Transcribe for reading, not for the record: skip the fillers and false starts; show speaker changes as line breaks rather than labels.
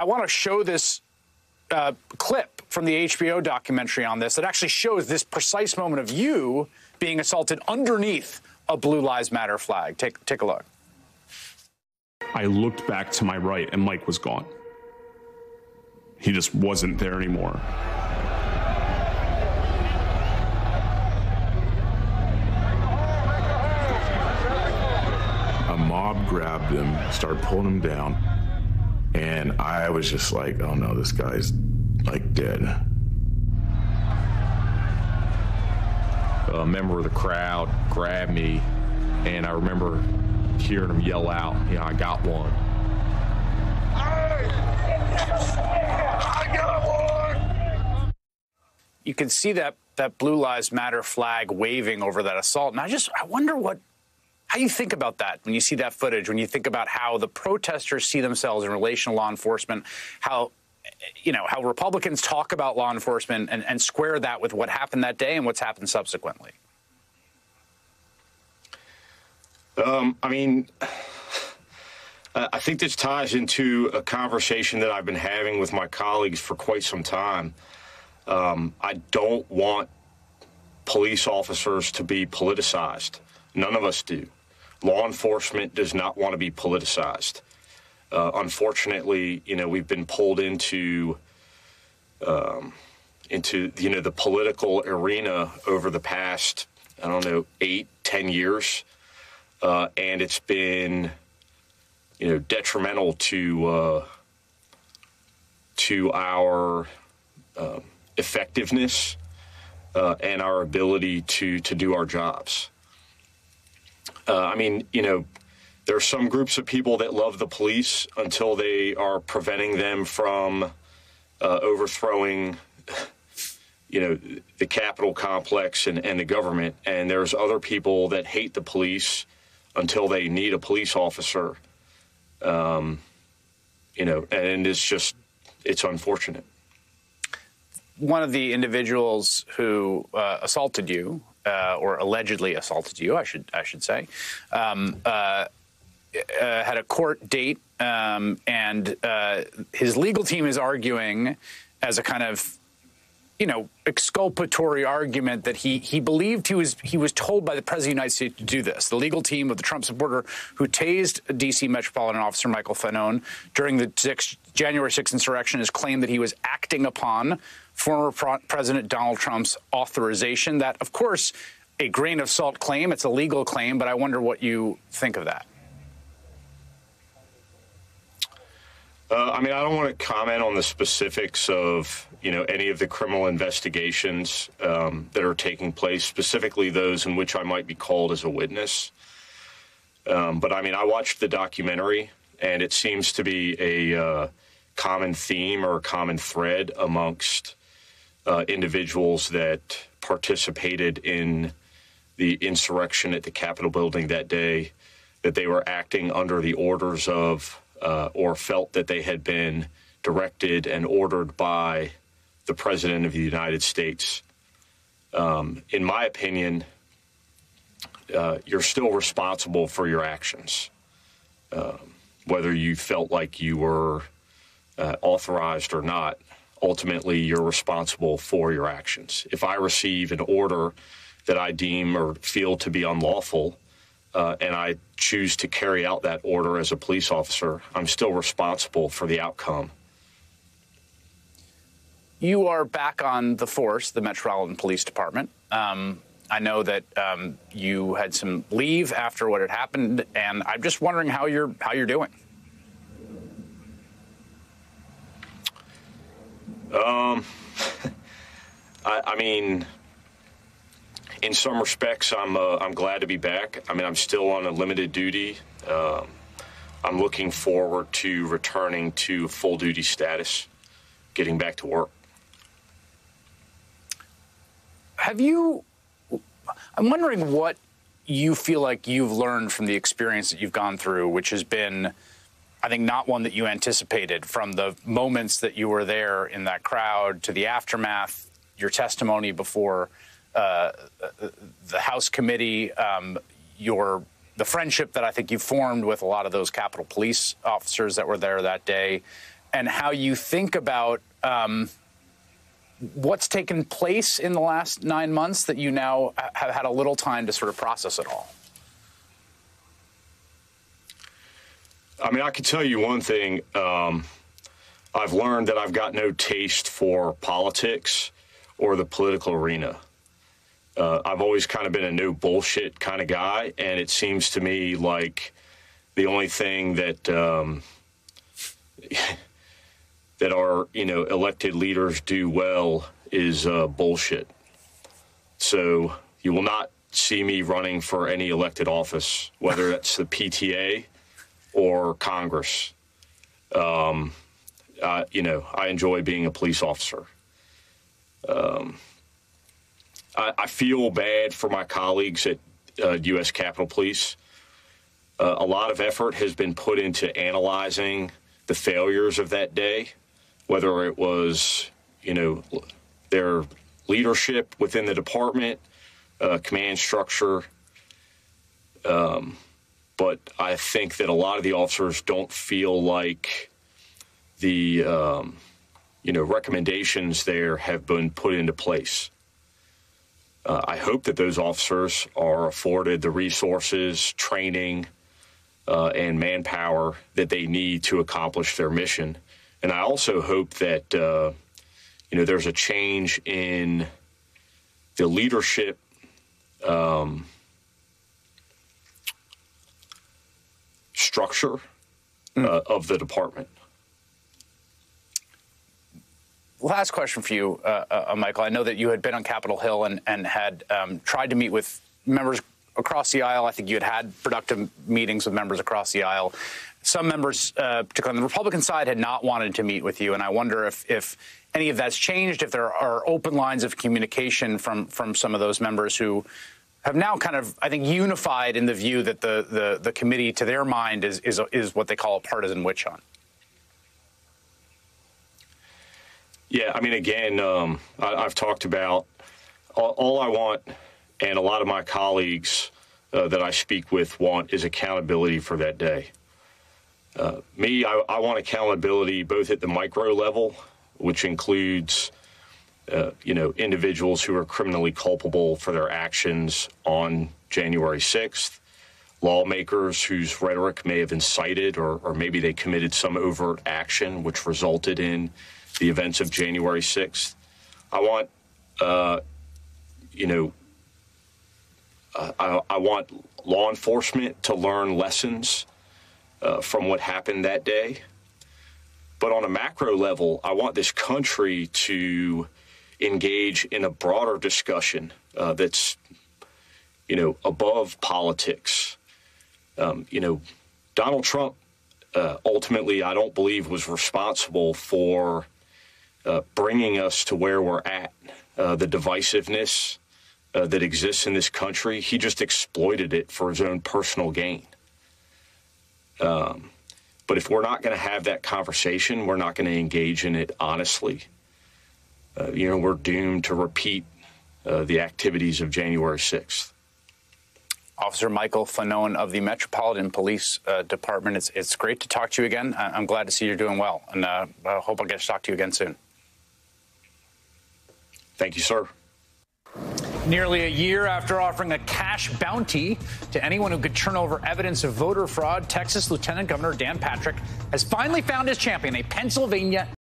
I want to show this clip from the HBO documentary on this that actually shows this precise moment of you being assaulted underneath a Blue Lives Matter flag. Take a look.
I looked back to my right and Mike was gone. He just wasn't there anymore.
A mob grabbed him, started pulling him down, and I was just like, oh no, this guy's like dead.
A member of the crowd grabbed me, and I remember hearing him yell out, I got one.
I got one!
You can see that Blue Lives Matter flag waving over that assault. And I wonder how you think about that when you see that footage, when you think about how the protesters see themselves in relation to law enforcement, how Republicans talk about law enforcement and square that with what happened that day and what's happened subsequently.
I think this ties into a conversation that I've been having with my colleagues for quite some time. I don't want police officers to be politicized. None of us do. Law enforcement does not want to be politicized. Unfortunately, we've been pulled into the political arena over the past, 8-10 years. And it's been, detrimental to our effectiveness and our ability to do our jobs. There are some groups of people that love the police until they are preventing them from overthrowing, the Capitol complex and the government. And there's other people that hate the police until they need a police officer. And it's unfortunate.
One of the individuals who assaulted you, or allegedly assaulted you, I should say, had a court date, and his legal team is arguing as a kind of, exculpatory argument that he believed he was told by the President of the United States to do this. The legal team of the Trump supporter who tased D.C. Metropolitan Officer Michael Fanone during the January 6th insurrection has claimed that he was acting upon former President Donald Trump's authorization. That, of course, a grain of salt claim. It's a legal claim, but I wonder what you think of that.
I don't want to comment on the specifics of, any of the criminal investigations that are taking place, specifically those in which I might be called as a witness. But I watched the documentary, and it seems to be a common theme or a common thread amongst individuals that participated in the insurrection at the Capitol building that day, that they were acting under the orders of or felt that they had been directed and ordered by the President of the United States. In my opinion, you're still responsible for your actions, whether you felt like you were authorized or not. Ultimately, you're responsible for your actions. If I receive an order that I deem or feel to be unlawful, and I choose to carry out that order as a police officer, I'm still responsible for the outcome.
You are back on the force, the Metropolitan Police Department. I know that you had some leave after what had happened, and I'm just wondering how you're doing.
In some respects, I'm glad to be back. I'm still on a limited duty. I'm looking forward to returning to full duty status, getting back to work.
I'm wondering what you feel like you've learned from the experience that you've gone through, which has been, I think, not one that you anticipated, from the moments that you were there in that crowd to the aftermath, your testimony before the House committee, the friendship that I think you formed with a lot of those Capitol Police officers that were there that day, and how you think about what's taken place in the last 9 months that you now have had a little time to sort of process it all.
I mean, I can tell you one thing. I've learned that I've got no taste for politics or the political arena. I've always kind of been a no bullshit kind of guy, and it seems to me like the only thing that that our elected leaders do well is bullshit. So you will not see me running for any elected office, whether that's the PTA or Congress. I enjoy being a police officer. I feel bad for my colleagues at U.S. Capitol Police. A lot of effort has been put into analyzing the failures of that day, whether it was, their leadership within the department, command structure. But I think that a lot of the officers don't feel like the, recommendations there have been put into place. I hope that those officers are afforded the resources, training, and manpower that they need to accomplish their mission. And I also hope that, there's a change in the leadership structure of the department.
Last question for you, Michael. I know that you had been on Capitol Hill and had tried to meet with members across the aisle. I think you had productive meetings with members across the aisle. Some members, particularly on the Republican side, had not wanted to meet with you. And I wonder if any of that's changed, if there are open lines of communication from some of those members who have now kind of, I think, unified in the view that the committee, to their mind, is what they call a partisan witch hunt.
Yeah, I mean, again, I've talked about all I want, and a lot of my colleagues that I speak with want, is accountability for that day. I want accountability both at the micro level, which includes, individuals who are criminally culpable for their actions on January 6th, lawmakers whose rhetoric may have incited or maybe they committed some overt action which resulted in the events of January 6th. I want, I want law enforcement to learn lessons from what happened that day. But on a macro level, I want this country to engage in a broader discussion that's, above politics. Donald Trump ultimately, I don't believe, was responsible for bringing us to where we're at. The divisiveness that exists in this country, he just exploited it for his own personal gain. But if we're not going to have that conversation, we're not going to engage in it honestly. We're doomed to repeat the activities of January 6th.
Officer Michael Fanone of the Metropolitan Police Department. It's great to talk to you again. I'm glad to see you're doing well, and I hope I'll get to talk to you again soon.
Thank you, sir.
Nearly a year after offering a cash bounty to anyone who could turn over evidence of voter fraud, Texas Lieutenant Governor Dan Patrick has finally found his champion, a Pennsylvania